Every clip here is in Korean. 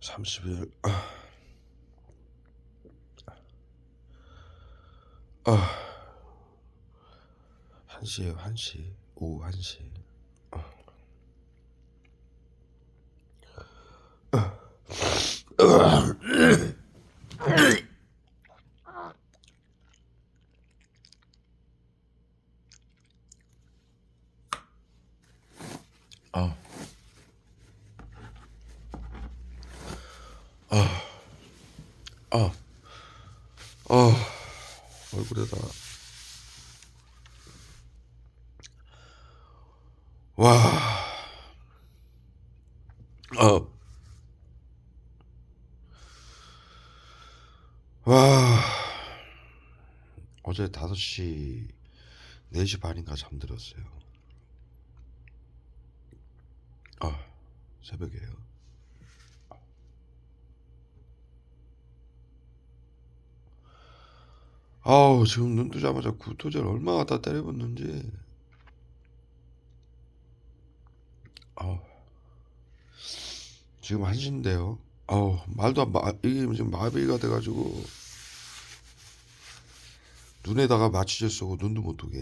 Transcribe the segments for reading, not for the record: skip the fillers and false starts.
30일 1시에요. 1시. 오후 1시. 아, 아, 얼굴에다. 와, 어, 와. 어제 5시, 4시 반인가 잠들었어요. 새벽에요. 지금 눈 뜨자마자 구토제를 얼마나 갖다 때려붓는지. 아우, 지금 1시인데요. 말도 이게 지금 마비가 돼가지고 눈에다가 마취제 쏘고 눈도 못 뜨게.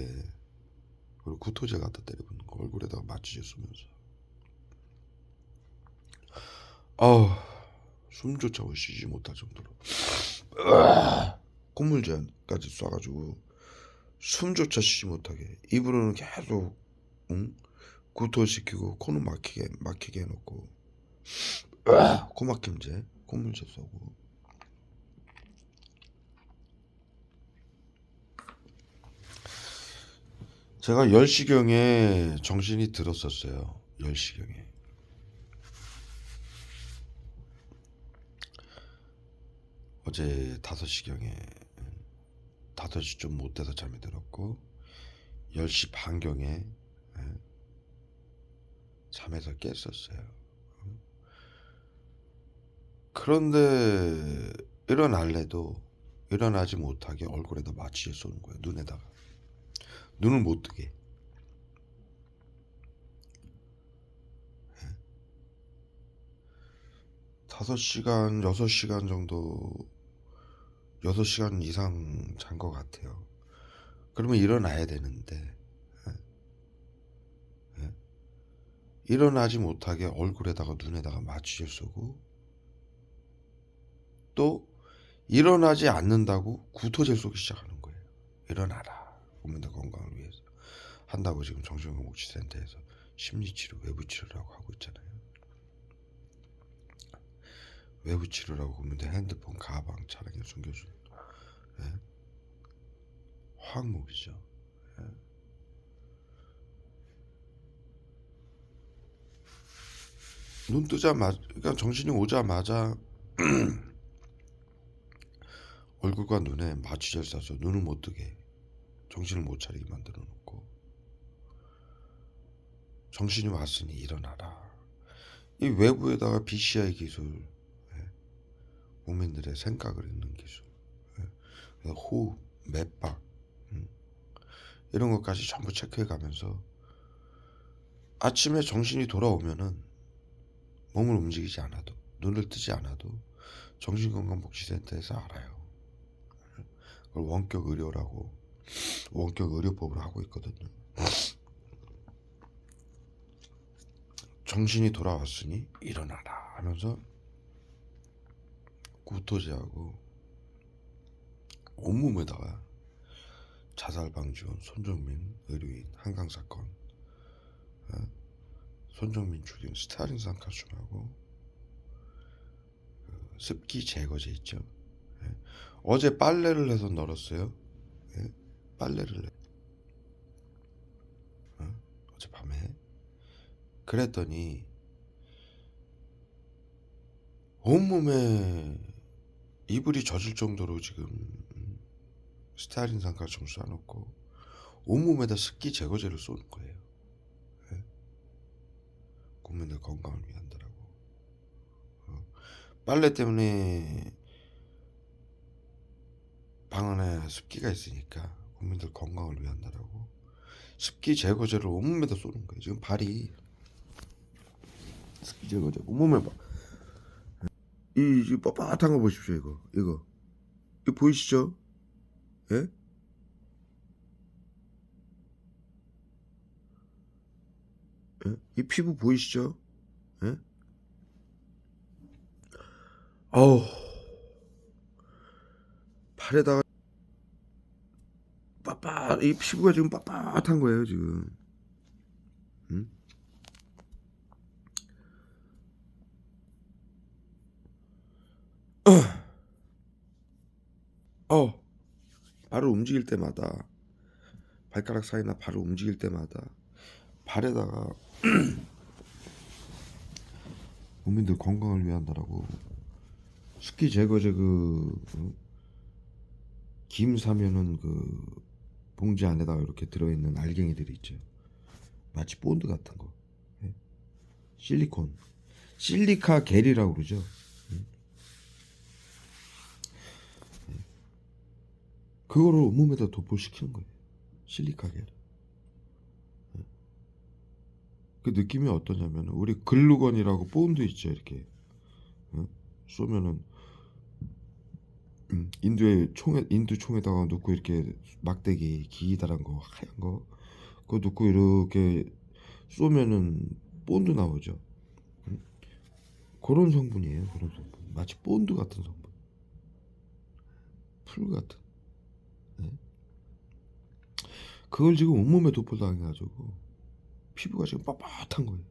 그리고 구토제 갖다 때려붓는 거 얼굴에다가 마취제 쏘면서. 숨조차 쉬지 못할 정도로 콧물까지 쏴가지고 숨조차 쉬지 못하게 입으로는 계속 구토시키고 코는 막히게 해놓고 코막힘제 콧물제 쏘고. 제가 10시경에 정신이 들었었어요. 10시경에. 어제 5시경에 5시 좀 못돼서 잠이 들었고 10시 반경에 잠에서 깼었어요. 그런데 일어날래도 일어나지 못하게 얼굴에다 마취를 쏘는 거예요. 눈에다가. 눈을 못 뜨게. 5시간, 6시간 정도, 6시간 이상 잔 것 같아요. 그러면 일어나야 되는데 일어나지 못하게 얼굴에다가 눈에다가 마취를 쏘고 또 일어나지 않는다고 구토제를 쏘기 시작하는 거예요. 일어나라. 국민들 건강을 위해서 한다고 지금 정신건강복지센터에서 심리치료, 외부치료라고 하고 있잖아요. 외부치료라고 국민들 핸드폰, 가방, 차량에 숨겨주는 화학무기죠. 눈 뜨자마자, 그러니까 정신이 오자마자 얼굴과 눈에 마취제를 쏴서 눈을 못 뜨게, 정신을 못 차리게 만들어 놓고 정신이 왔으니 일어나라. 이 외부에다가 BCI 기술, 국민들의 생각을 읽는 기술, 호흡, 맥박 이런 것까지 전부 체크해 가면서 아침에 정신이 돌아오면은 몸을 움직이지 않아도, 눈을 뜨지 않아도 정신건강복지센터에서 알아요. 그걸 원격 의료라고, 원격 의료법으로 하고 있거든요. 정신이 돌아왔으니 일어나라 하면서 구토제하고 온몸에다가 자살방지원, 손정민 의료인 한강사건, 손정민 죽인 스타린산 칼슘하고 습기 제거제 있죠. 어제 빨래를 해서 널었어요. 빨래를 어젯밤에. 그랬더니 온몸에 이불이 젖을 정도로 지금 스타린산 칼슘 쏴놓고 온몸에다 습기 제거제를 쏘는 거예요. 국민들 건강을 위한다라고. 빨래 때문에 방 안에 습기가 있으니까 국민들 건강을 위한다라고 습기 제거제를 온몸에다 쏘는 거예요. 지금 발이 습기 제거제 온몸에 막 이 빳빳한 거 보십시오. 이거 보이시죠? 예? 예? 이 피부 보이시죠? 예? 어우, 팔에다가 이 피부가 지금 빳빳한 거예요 지금. 응? 어, 발을 움직일 때마다 발가락 사이나 발을 움직일 때마다 발에다가 국민들 건강을 위한다라고 습기 제거제 김 사면은 봉지 안에다가 이렇게 들어있는 알갱이들이 있죠. 마치 본드 같은 거. 예? 실리콘, 실리카 겔이라고 그러죠. 그거를 온몸에다 도포시키는 거예요. 실리카 겔. 그 느낌이 어떠냐면 우리 글루건이라고 본드 있죠. 이렇게 쏘면은 인두 총에다가 넣고 이렇게 막대기 기다란 거 하얀 거 그거 넣고 이렇게 쏘면은 본드 나오죠. 그런 성분이에요. 그런 성분. 마치 본드 같은 성분. 풀 같은. 네? 그걸 지금 온몸에 도포당해가지고 피부가 지금 빳빳한 거예요.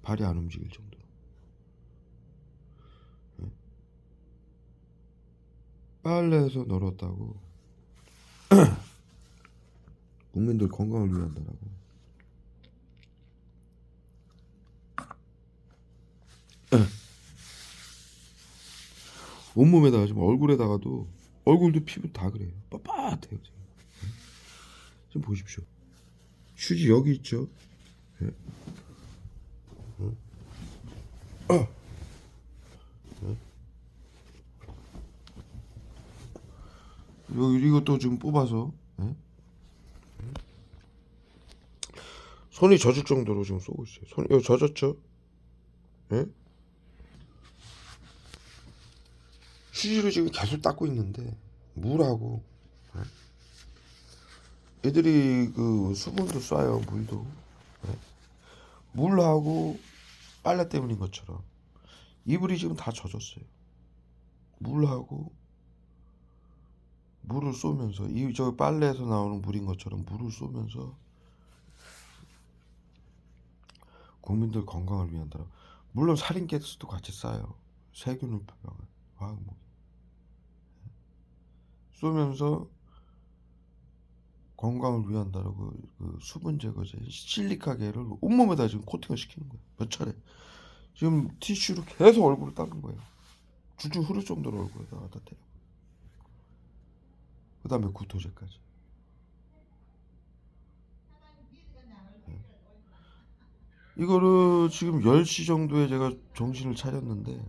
발이 안 움직일 정도로. 네? 빨래해서 널었다고 국민들 건강을 위한다라고. 온몸에다가 지금 얼굴에다가도 얼굴도 피부 다 그래요. 빳빳해요 지금. 지금 보십시오. 휴지 여기 있죠. 예. 이것도 지금 뽑아서 예? 손이 젖을 정도로 지금 쏘고 있어요. 손 이거 젖었죠? 예? 휴지로 지금 계속 닦고 있는데 물하고 애들이 수분도 쏴요. 물도 예? 물하고 빨래 때문인 것처럼 이불이 지금 다 젖었어요. 물하고 물을 쏘면서 저 빨래에서 나오는 물인 것처럼 물을 쏘면서 국민들 건강을 위한다. 물론 살인가스도 같이 쏴요. 세균을 표방한 화학무기 쏘면서 건강을 위한다라고 수분 제거제 실리카겔을 온몸에다 지금 코팅을 시키는 거예요. 몇 차례. 지금 티슈로 계속 얼굴을 닦는 거예요. 줄줄 흐를 정도로 얼굴에다 갖다 대요. 그 다음에 구토제까지. 이거를 지금 10시 정도에 제가 정신을 차렸는데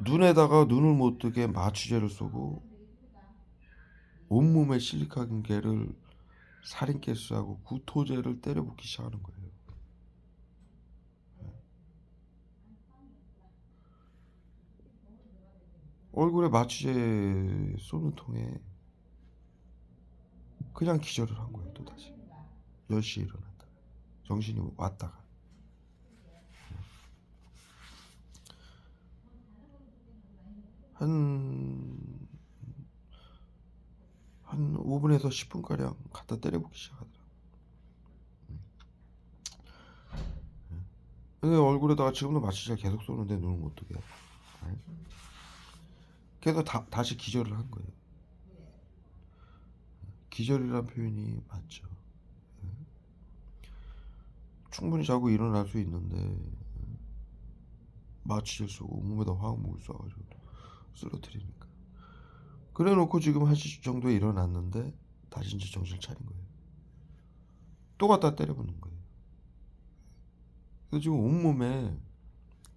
눈에다가 눈을 못 뜨게 마취제를 쏘고 온몸에 실리카겔을 살인가스하고 구토제를 때려붓기 시작하는 거예요. 얼굴에 마취제 쏘는 통에 그냥 기절을 한 거예요. 또다시 10시에 일어났다가 정신이 왔다가 한 5분에서 10분가량 갖다 때려붓기 시작하더라고요. 근데 얼굴에다가 지금도 마취제를 계속 쏘는데 눈을 못 뜨게 그래서 다시 기절을 한 거예요. 기절이란 표현이 맞죠. 충분히 자고 일어날 수 있는데 마취제를 쏘고 몸에다 화학목을 쏴가지고 쓰러뜨리니까 그래 놓고 지금 1시 정도에 일어났는데 다시 이제 정신을 차린 거예요. 또 갖다 때려붓는 거예요. 그래서 지금 온몸에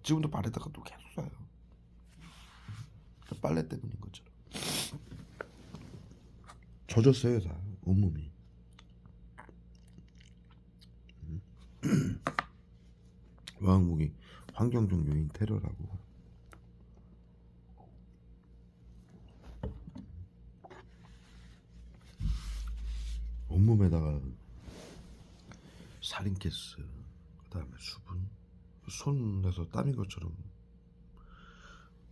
지금도 발에다가 또 계속 쏴요. 빨래 때문인 것처럼 젖었어요 다 온몸이. 화학무기 환경적 요인 테러라고. 온몸에다가 살인가스, 그다음에 수분, 손에서 땀인 것처럼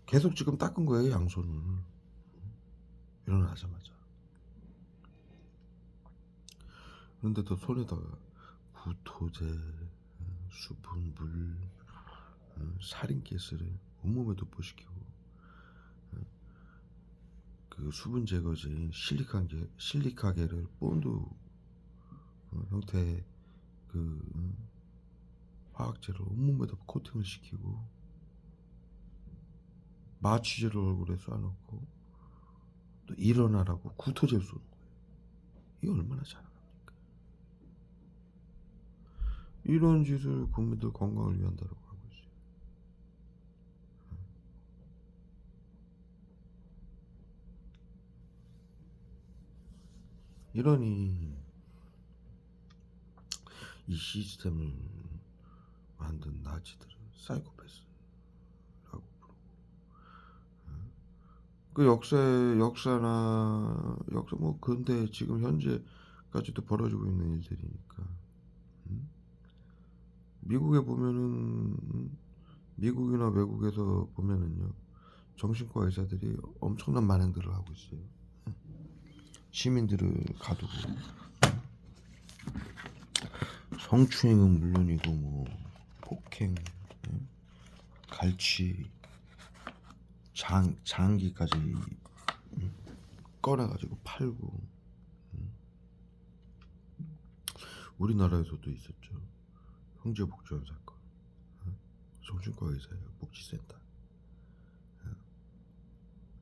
계속 지금 닦은 거예요, 양손을. 일어나자마자. 그런데도 손에다가 구토제, 수분, 물, 살인가스를 온몸에 도포시키고, 그 수분 제거제인 실리카겔을 본드 형태의 그 화학제를 온몸에다 코팅을 시키고, 마취제를 얼굴에 쏴놓고 또 일어나라고 구토제를 쏘는 거예요. 이게 얼마나 잘합니까? 이런 짓을 국민들 건강을 위한다고 하고 있어요. 이러니 이 시스템을 만든 나치들은 사이코패스라고 부르고, 그 역사 뭐 근대 지금 현재까지도 벌어지고 있는 일들이니까. 미국에 보면은, 미국이나 외국에서 보면은요, 정신과 의사들이 엄청난 만행들을 하고 있어요. 시민들을 가두고, 성추행은 물론이고 뭐 폭행, 갈취, 장기까지 꺼내가지고 팔고. 우리나라에서도 있었죠. 형제 복주한 사건. 정신과 의사예요. 복지센터.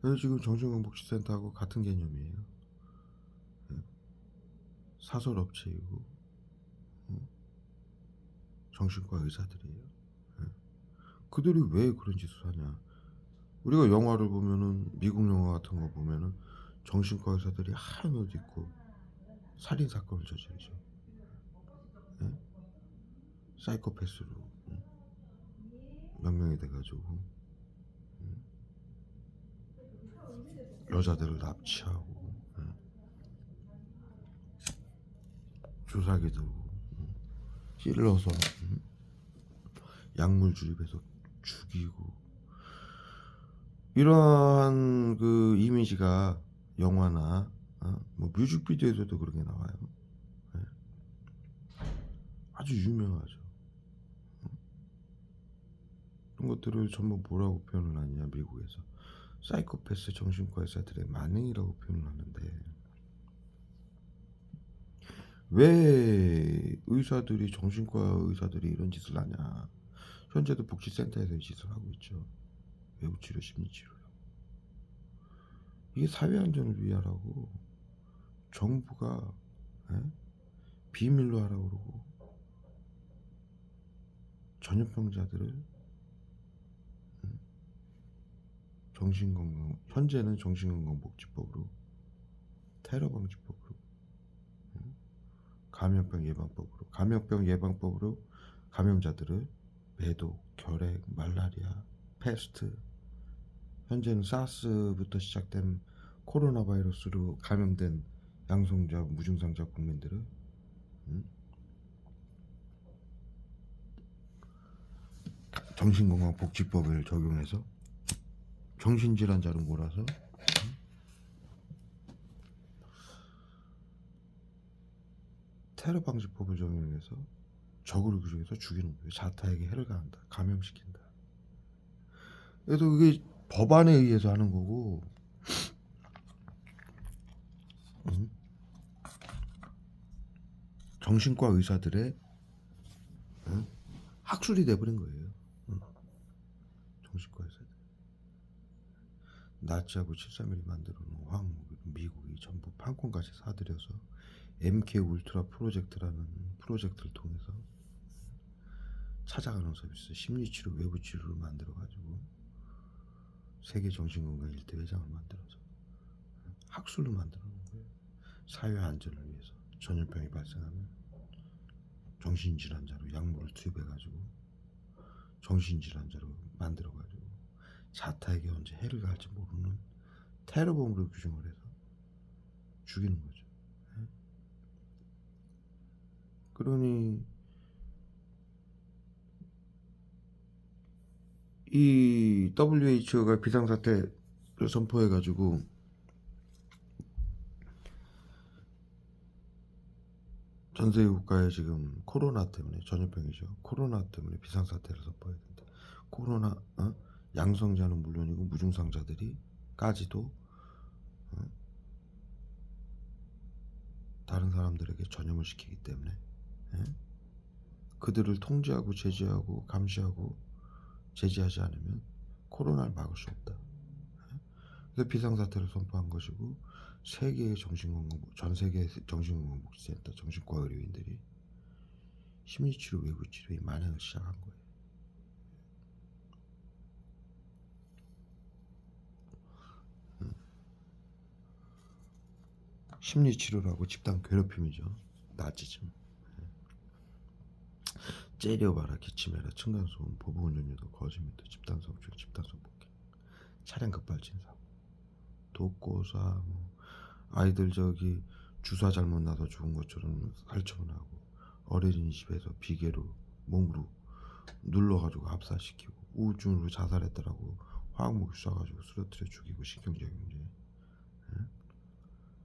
그래서 지금 정신건복지센터하고 같은 개념이에요. 사설업체이고 정신과 의사들이에요. 그들이 왜 그런 짓을 하냐? 우리가 영화를 보면은, 미국 영화 같은 거 보면은 정신과 의사들이 하얀 옷 입고 살인 사건을 저지르죠. 사이코패스로 명명이 돼가지고 여자들을 납치하고, 주사기 들고, 찔러서 약물 주입해서 죽이고. 이러한 그 이미지가 영화나 뭐 뮤직비디오에서도 그런 게 나와요. 아주 유명하죠. 그런 것들을 전부 뭐라고 표현을 하느냐, 미국에서 사이코패스 정신과 의사들의 만행이라고 표현을 하는데, 왜 의사들이, 정신과 의사들이 이런 짓을 하냐? 현재도 복지센터에서 이 짓을 하고 있죠. 외부치료, 심리치료요. 이게 사회안전을 위하라고 정부가 비밀로 하라고 그러고, 전염병자들을 현재는 정신건강복지법으로, 테러방지법으로, 감염병 예방법으로 감염자들을 매독, 결핵, 말라리아, 패스트, 현재는 사스부터 시작된 코로나 바이러스로 감염된 양성자, 무증상자 국민들을 정신건강복지법을 적용해서 정신질환자로 몰아서 테러방지법을 적용해서 적으로 규정해서 죽이는 거예요. 자타에게 해를 가한다, 감염시킨다. 그래도 그게 법안에 의해서 하는 거고, 정신과 의사들의 학술이 돼버린 거예요. 정신과 의사들. 나치하고 731이 만들어 놓은 화학무기를 미국이 전부 판권까지 사들여서 MK 울트라 프로젝트라는 프로젝트를 통해서 찾아가는 서비스, 심리치료, 외부치료를 만들어가지고 세계 정신건강 1대 회장을 만들어서 학술로 만들어 놓은 거예요. 사회 안전을 위해서. 전염병이 발생하면 정신질환자로 약물을 투입해가지고 정신질환자로 만들어가지고 자타에게 언제 해를 가할지 모르는 테러범으로 규정을 해서 죽이는 거죠. 예? 그러니 이 WHO가 비상사태를 선포해가지고 전 세계 국가에 지금 코로나 때문에, 전염병이죠. 코로나 때문에 비상사태를 선포해야 된다. 코로나 양성자는 물론이고 무증상자들이까지도 다른 사람들에게 전염을 시키기 때문에 예? 그들을 통제하고 제재하고 감시하고 제재하지 않으면 코로나를 막을 수 없다. 예? 그래서 비상사태를 선포한 것이고, 세계의 전 세계 정신건강복지센터 정신과 의료인들이 심리치료, 외부치료의 만행을 시작한 거예요. 심리치료라고 집단 괴롭힘이죠. 나치즘. 째려봐라, 기침해라, 층간소음, 보복운전유도, 거짓말도, 집단성추행, 집단성폭행, 차량 급발진 사고, 독고사, 아이들 주사 잘못 놔서 죽은 것처럼 살처분하고, 어린이집에서 비계로 몸으로 눌러가지고 압사시키고, 우울증으로 자살했다라고 화학무기 쏴가지고 쓰러뜨려 죽이고, 신경제경제.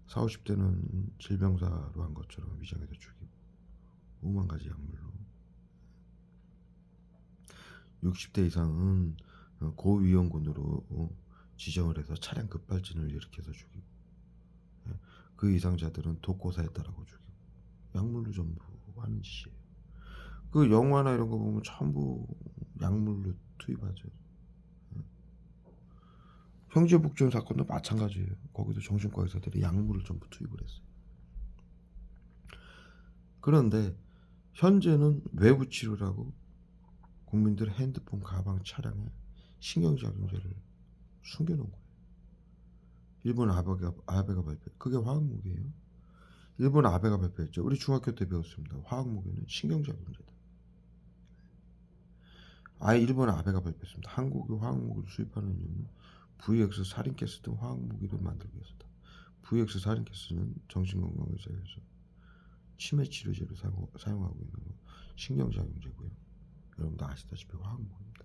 40, 50대는 질병사로 한 것처럼 위장해서 죽이고, 5만 가지 약물로. 60대 이상은 고위험군으로 지정을 해서 차량 급발진을 일으켜서 죽이고, 그 이상자들은 독고사했다라고 죽이고, 약물로 전부 하는 짓이에요. 그 영화나 이런 거 보면 전부 약물로 투입하죠. 형제복종 사건도 마찬가지예요. 거기도 정신과 의사들이 약물을 전부 투입을 했어요. 그런데 현재는 외부 치료라고 국민들 핸드폰, 가방, 차량에 신경작용제를 숨겨놓은 거예요. 일본 아베가 발표, 그게 화학무기예요. 일본 아베가 발표했죠. 우리 중학교 때 배웠습니다. 화학무기는 신경작용제다. 일본 아베가 발표했습니다. 한국이 화학무기를 수입하는 이유는 VX 살인가스 등 화학무기를 만들기 위해서다. VX 살인가스는 정신건강의사에서 치매치료제로 사용하고 있는 신경작용제고요. 여러분도 아시다시피 화학무기입니다.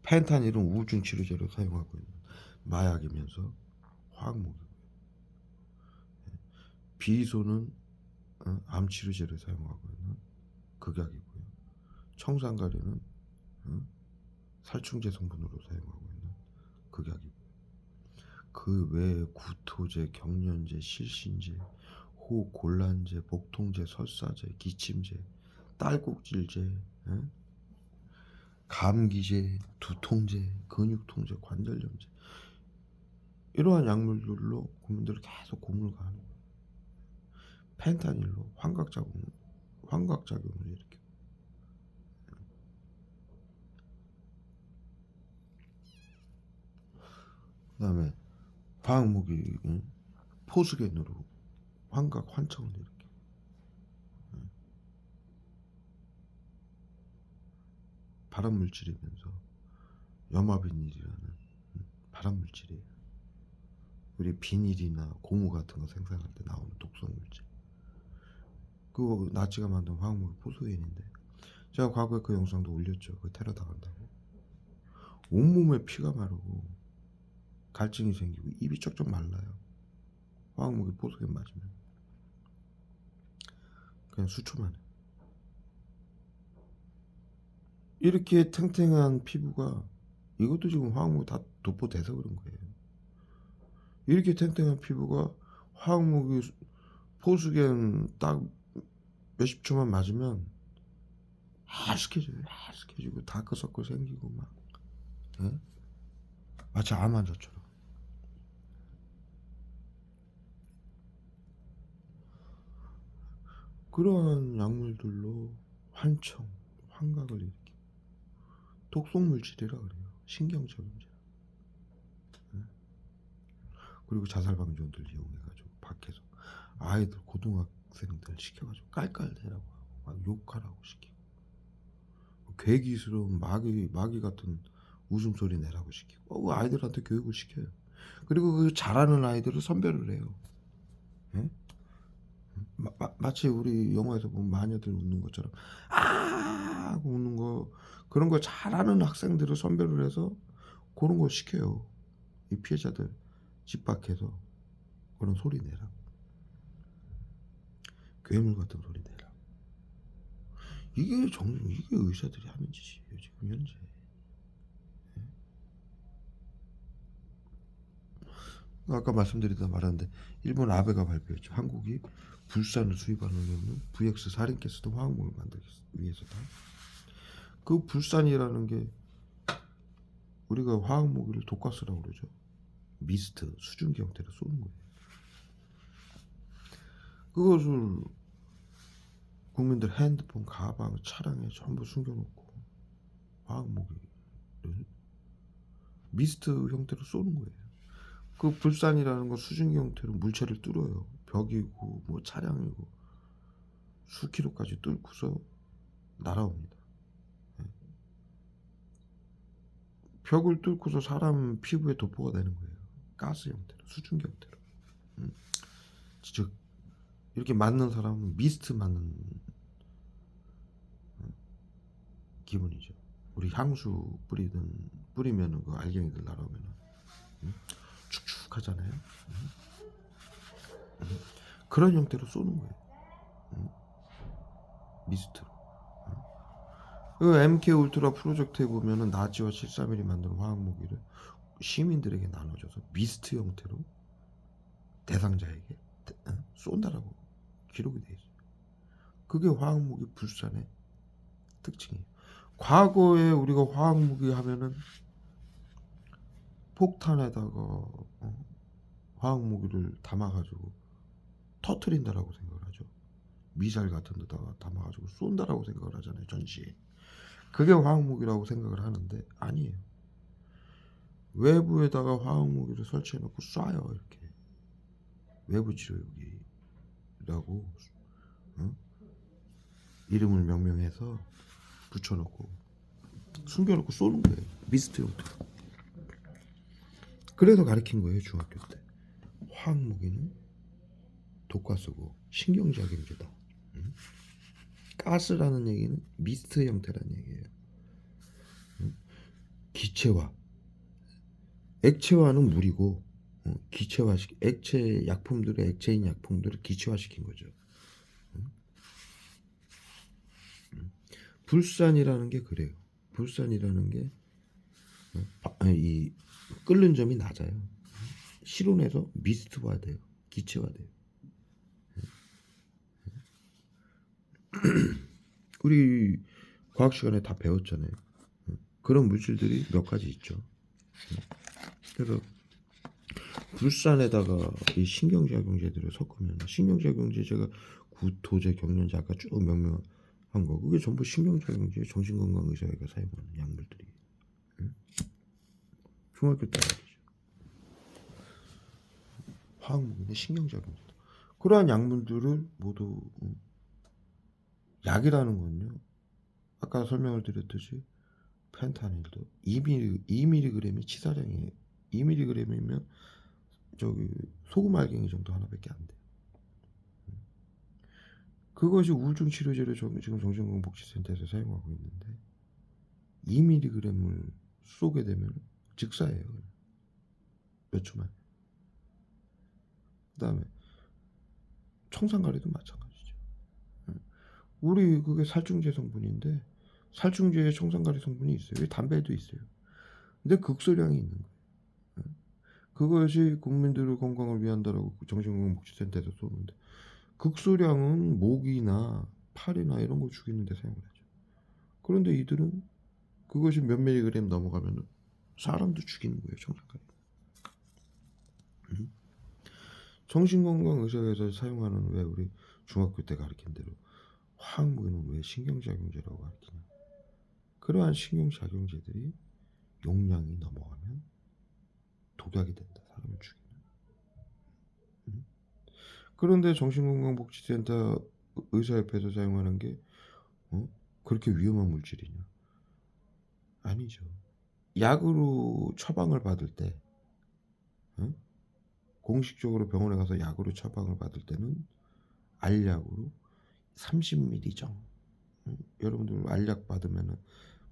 펜타닐은 우울증 치료제로 사용하고 있는 마약이면서 화학무기고요. 비소는 암 치료제로 사용하고 있는 극약이고요. 청산가리는 살충제 성분으로 사용하고 있는 극약이고요. 그 외에 구토제, 경련제, 실신제, 호곤란제, 복통제, 설사제, 기침제, 딸꾹질제, 감기제, 두통제, 근육통제, 관절염제, 이러한 약물들로 국민들을 계속 고물가하는 거예요. 펜타닐로 환각작용을 일으켜. 그 다음에 화학무기, 포수겐으로 환각, 환청을 일으켜. 발암물질이면서 염화비닐이라는 발암물질이에요. 우리 비닐이나 고무 같은 거 생산할 때 나오는 독성물질. 그거 나치가 만든 화학무기 포수겐인데, 제가 과거에 그 영상도 올렸죠. 그 테러 당한다고 온몸에 피가 마르고 갈증이 생기고 입이 쩍쩍 말라요. 화학무기 포수겐 맞으면 그냥 수초 만에. 이렇게 탱탱한 피부가, 이것도 지금 화학무기 다 도포돼서 그런 거예요. 이렇게 탱탱한 피부가 화학무기 포수겐 딱 몇십 초만 맞으면 하얗게지고 다크서클 생기고 막, 예? 마치 암 환자처럼. 그러한 약물들로 환청, 환각을 일으키고, 독성물질이라 그래요. 신경작용제. 그리고 자살방지원들 이용해가지고 밖에서 아이들, 고등학생들 시켜가지고 깔깔대라고 하고 막 욕하라고 시키고, 괴기스러운 마귀 같은 웃음소리 내라고 시키고 아이들한테 교육을 시켜요. 그리고 그 잘하는 아이들을 선별을 해요. 예? 마치 우리 영화에서 보면 마녀들 웃는 것처럼 아 하고 웃는 거, 그런 거 잘하는 학생들을 선별을 해서 그런 거 시켜요. 이 피해자들 집 밖에서 그런 소리 내라. 괴물 같은 소리 내라. 이게 의사들이 하는 짓이에요 지금 현재. 아까 말씀드리다 말았는데 일본 아베가 발표했죠. 한국이 불산을 수입하는 경우는 VX 살인가스도 화학물을 만들기 위해서다. 그 불산이라는 게 우리가 화학무기를 독가스라고 그러죠. 미스트 수증기 형태로 쏘는 거예요. 그것을 국민들 핸드폰, 가방, 차량에 전부 숨겨놓고 화학무기를 미스트 형태로 쏘는 거예요. 그 불산이라는 건 수증기 형태로 물체를 뚫어요. 벽이고 뭐 차량이고 수킬로까지 뚫고서 날아옵니다. 벽을 뚫고서 사람 피부에 도포가 되는 거예요. 가스 형태로, 수증기 형태로. 즉 이렇게 맞는 사람은 미스트 맞는 기분이죠. 우리 향수 뿌리면은 그 알갱이들 날아오면은 축축하잖아요. 그런 형태로 쏘는 거예요. 미스트로. 그 MK 울트라 프로젝트에 보면은 나치와 731이 만든 화학무기를 시민들에게 나눠줘서 미스트 형태로 대상자에게 쏜다라고 기록이 돼 있어요. 그게 화학무기 불산의 특징이에요. 과거에 우리가 화학무기 하면은 폭탄에다가 화학무기를 담아가지고 터트린다라고 생각을 하죠. 미사일 같은 데다가 담아가지고 쏜다라고 생각을 하잖아요. 전시에. 그게 화학무기라고 생각을 하는데 아니에요. 외부에다가 화학무기를 설치해놓고 쏴요. 이렇게 외부 치료기라고 이름을 명명해서 붙여놓고 숨겨놓고 쏘는 거예요. 미스트 형태. 그래서 가르친 거예요. 중학교 때. 화학무기는 독가스고 신경작용제다. 가스라는 얘기는 미스트 형태라는 얘기예요. 기체화. 액체화는 물이고 기체화시키 액체 약품들의 액체인 약품들을 기체화시킨 거죠. 불산이라는 게 그래요. 불산이라는 게 이 끓는 점이 낮아요. 실온에서 미스트화돼요. 기체화돼요. 우리 과학 시간에 다 배웠잖아요. 그런 물질들이 몇 가지 있죠. 그래서 불산에다가 이 신경작용제들을 섞으면 신경작용제 제가 구토제, 경련제 아까 쭉 명명한 거 그게 전부 신경작용제 정신건강의사회가 사용하는 약물들이 중학교 때 말이죠. 화학무기는 신경작용제다. 그러한 약물들을 모두 약이라는 건요. 아까 설명을 드렸듯이 펜타닐도 2mg이 치사량이에요. 2mg이면 저기 소금 알갱이 정도 하나밖에 안 돼요. 그것이 우울증 치료제로 지금 정신건강복지센터에서 사용하고 있는데 2mg을 쏘게 되면 즉사예요. 몇 초 만에. 그다음에 청산가리도 마찬가지죠. 우리 그게 살충제 성분인데 살충제에 청산가리 성분이 있어요. 담배에도 있어요. 근데 극소량이 있는 거예요. 그것이 국민들의 건강을 위한다라고 정신건강복지센터에서 쏘는데 극소량은 목이나 팔이나 이런 거 죽이는 데 사용을 하죠. 그런데 이들은 그것이 몇 밀리그램 넘어가면 사람도 죽이는 거예요. 청산가리. 정신건강의사회에서 사용하는 왜 우리 중학교 때 가르친 대로 화학무기는 왜 신경작용제라고 가르치냐. 그러한 신경작용제들이 용량이 넘어가면 독약이 된다. 사람을 죽이는. 그런데 정신건강복지센터 의사협회에서 사용하는 게 그렇게 위험한 물질이냐. 아니죠. 약으로 처방을 받을 때, 응? 공식적으로 병원에 가서 약으로 처방을 받을 때는 알약으로 30ml 정, 응? 여러분들 알약 받으면은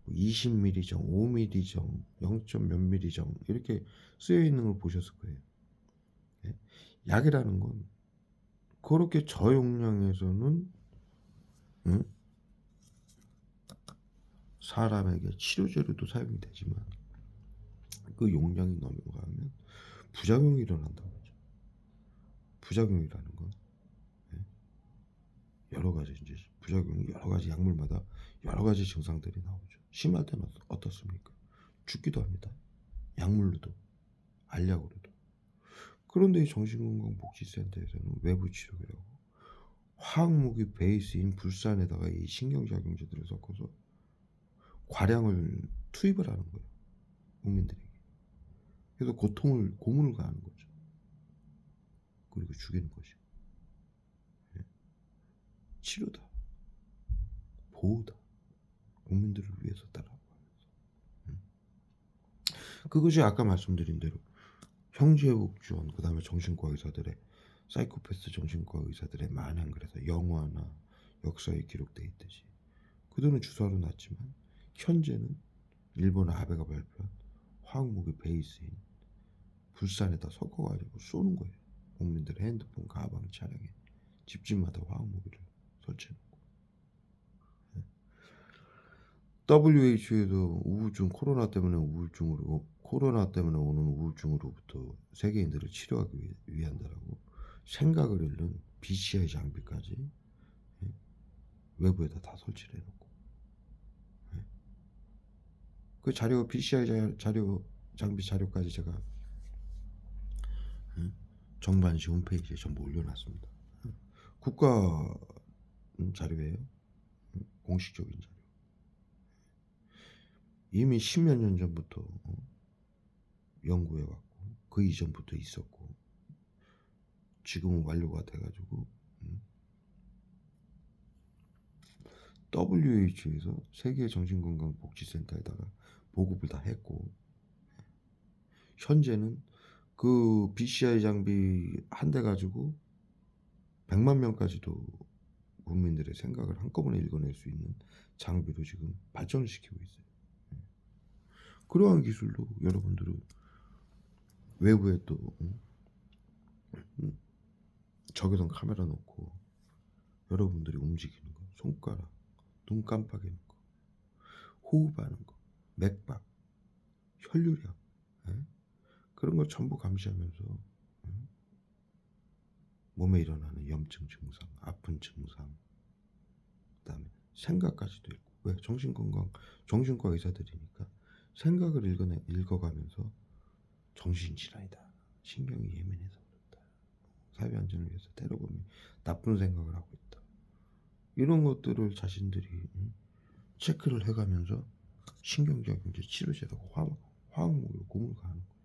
20ml 정, 5ml 정, 0. 몇 ml 정 이렇게 쓰여 있는 걸 보셨을 거예요. 예? 약이라는 건 그렇게 저용량에서는, 응? 사람에게 치료제로도 사용이 되지만 그 용량이 넘어가면 부작용이 일어난다고 하죠. 부작용이라는 건, 예? 여러 가지 이제 부작용이 여러 가지 약물마다 여러 가지 증상들이 나오죠. 심할 때는 어떻습니까? 죽기도 합니다. 약물로도, 알약으로도. 그런데 이 정신건강복지센터에서는 외부 치료기라고 화학무기 베이스인 불산에다가 이 신경작용제들을 섞어서 과량을 투입을 하는 거예요. 국민들에게. 그래서 고문을 가하는 거죠. 그리고 죽이는 것이. 예. 치료다. 보호다. 국민들을 위해서다라고 하면서. 그것이 아까 말씀드린 대로 형제회복 지원, 그 다음에 정신과 의사들의 사이코패스 정신과 의사들의 만행, 그래서 영화나 역사에 기록돼 있듯이 그들은 주사로 놨지만 현재는 일본 아베가 발표한 화학무기 베이스인 불산에다 섞어가지고 쏘는 거예요. 국민들의 핸드폰, 가방, 차량에 집집마다 화학무기를 설치해놓고. WHO에도 우울증, 코로나 때문에 오는 우울증으로부터 세계인들을 치료하기 위한다라고 생각을 잃는 BCI 장비까지, 예, 외부에다 다 설치를 해놓고, 예. 그 자료, BCI 자료 장비 자료까지 제가, 예, 정반시 홈페이지에 전부 올려놨습니다. 예. 국가 자료예요. 공식적인 자료. 이미 10몇 년 전부터 연구해왔고 그 이전부터 있었고 지금은 완료가 돼가지고, WHO에서 세계정신건강복지센터에다가 보급을 다 했고, 현재는 그 BCI 장비 한 대 가지고 100만 명까지도 국민들의 생각을 한꺼번에 읽어낼 수 있는 장비로 지금 발전을 시키고 있어요. 그러한 기술로 여러분들은 외부에 또 적외선 카메라 놓고 여러분들이 움직이는 거, 손가락, 눈 깜빡이는 거, 호흡하는 거, 맥박, 혈류량, 예? 그런 걸 전부 감시하면서, 몸에 일어나는 염증 증상, 아픈 증상, 그다음에 생각까지도 읽고. 왜? 정신과 의사들이니까 생각을 읽어가면서 정신질환이다, 신경이 예민해서 그렇다, 사회 안전을 위해서 테러범이 나쁜 생각을 하고 있다, 이런 것들을 자신들이 체크를 해가면서 신경작용제 치료제라고 화학무기로 고문을 가하는 거예요.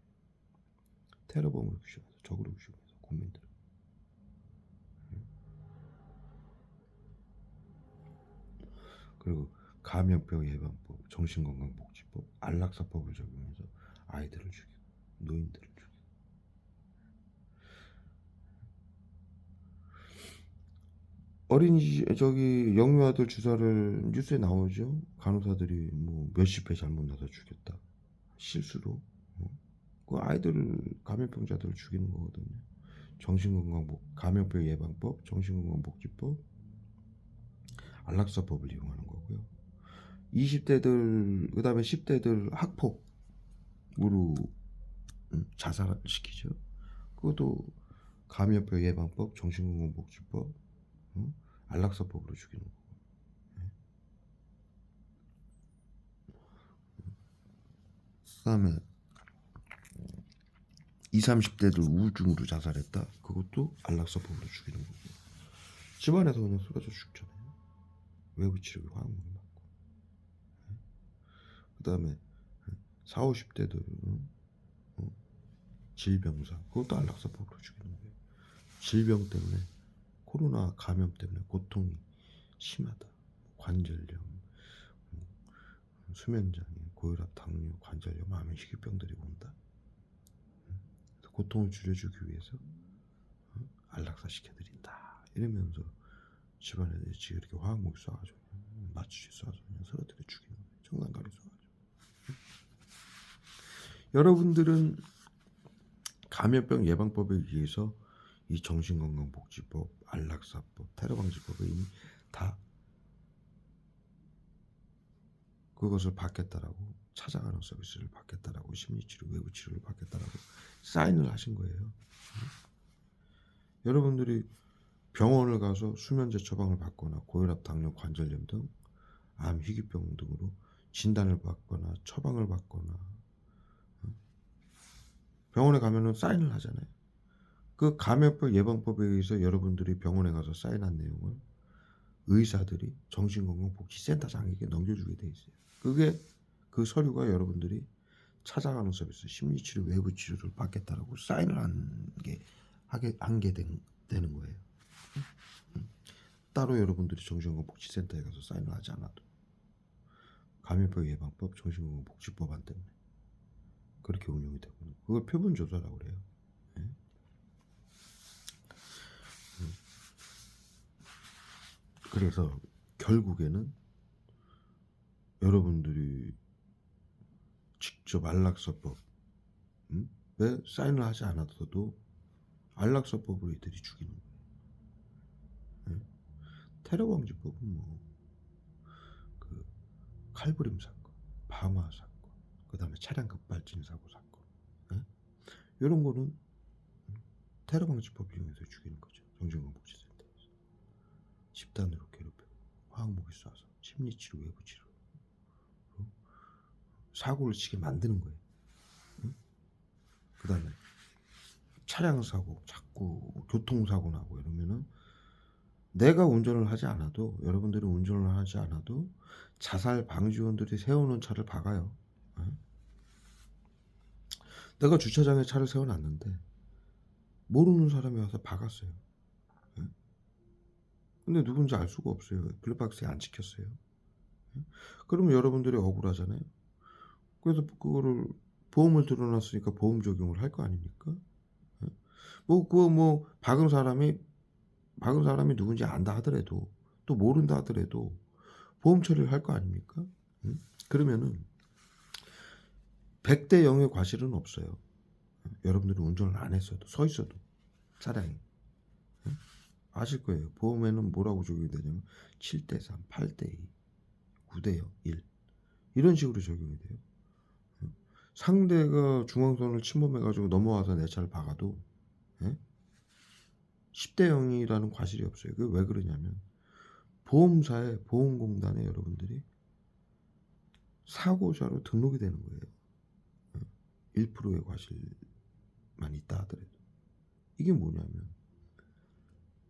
테러범으로 규정해서, 적으로 규정해서 국민들. 그리고 감염병 예방법, 정신건강복지법, 안락사법을 적용해서 아이들을 죽이고 노인들을 죽이고. 영유아들 주사를 뉴스에 나오죠. 간호사들이 뭐 몇십 회 잘못 놔서 죽였다, 실수로. 그 아이들을, 감염병자들을 죽이는 거거든요. 감염병 예방법, 정신건강복지법, 안락사법을 이용하는 거고요. 20대들, 그 다음에 10대들 학폭으로 자살시키죠. 그것도 감염병 예방법, 정신건강복지법, 안락사법으로 죽이는 거고. 그 다음에 20, 30대들 우울증으로 자살했다, 그것도 안락사법으로 죽이는 거고. 집안에서 그냥 쓰러져 죽잖아요. 외부 치료기 화학무기 맞고. 그 다음에 40, 50대들 질병사, 그것도 안락사법으로 죽이는 거예요. 질병 때문에, 코로나 감염 때문에 고통이 심하다, 관절염, 수면장애, 고혈압, 당뇨, 관절염, 암, 희귀병들이 온다. 그래서 고통을 줄여주기 위해서 안락사 시켜드린다. 이러면서 집안에 지금 이렇게 화학무기 쏴가지고 마취제 쏴서 그냥 쓰러뜨려 죽이는 거예요. 정상가리 쏴가지고. 여러분들은 감염병 예방법에 의해서 이 정신건강복지법, 안락사법, 테러방지법에 이미 다 그것을 받겠다라고 찾아가는 서비스를 받겠다라고 심리치료, 외부치료를 받겠다라고 사인을 하신 거예요. 여러분들이 병원을 가서 수면제 처방을 받거나 고혈압, 당뇨, 관절염 등 암, 희귀병 등으로 진단을 받거나 처방을 받거나 병원에 가면은 사인을 하잖아요. 그 감염병 예방법에 의해서 여러분들이 병원에 가서 사인한 내용을 의사들이 정신건강복지센터장에게 넘겨주게 돼 있어요. 그게 그 서류가 여러분들이 찾아가는 서비스, 심리치료, 외부치료를 받겠다라고 사인을 하게 되는 거예요. 따로 여러분들이 정신건강복지센터에 가서 사인을 하지 않아도 감염병 예방법, 정신건강복지법안 때문에 그렇게 운영이 되고 그걸 표본조사라고 그래요. 네? 그래서 결국에는 여러분들이 직접 안락사법에 사인을 하지 않았어도 안락사법으로 이들이 죽이는 거예요. 네? 테러방지법은 그 칼부림 사건, 방화 사건, 그 다음에 차량 급발진 사고 사건, 네? 이런 거는 테러방지법 이용해서 죽이는 거죠. 정신건강복지센터에서 집단으로 괴롭히고 화학무기 쏴서 심리치료, 외부치료 사고를 치게 만드는 거예요. 그 다음에 차량 사고, 자꾸 교통사고 나고 이러면은 내가 운전을 하지 않아도, 여러분들이 운전을 하지 않아도 자살 방지원들이 세워놓은 차를 박아요. 내가 주차장에 차를 세워놨는데 모르는 사람이 와서 박았어요. 근데 누군지 알 수가 없어요. 블랙박스에 안 찍혔어요. 그러면 여러분들이 억울하잖아요. 그래서 그거를 보험을 들어놨으니까 보험 적용을 할 거 아닙니까? 박은 사람이 누군지 안다 하더라도, 또 모른다 하더라도 보험 처리를 할 거 아닙니까? 그러면은 100대 0의 과실은 없어요. 여러분들이 운전을 안 했어도, 서 있어도 차량이. 아실 거예요. 보험에는 뭐라고 적용이 되냐면 7대 3, 8대 2, 9대 0, 1 이런 식으로 적용이 돼요. 상대가 중앙선을 침범해가지고 넘어와서 내 차를 박아도 10대 0이라는 과실이 없어요. 그게 왜 그러냐면 보험사에, 보험공단에 여러분들이 사고자로 등록이 되는 거예요. 1%의 과실만 있다 하더라도. 이게 뭐냐면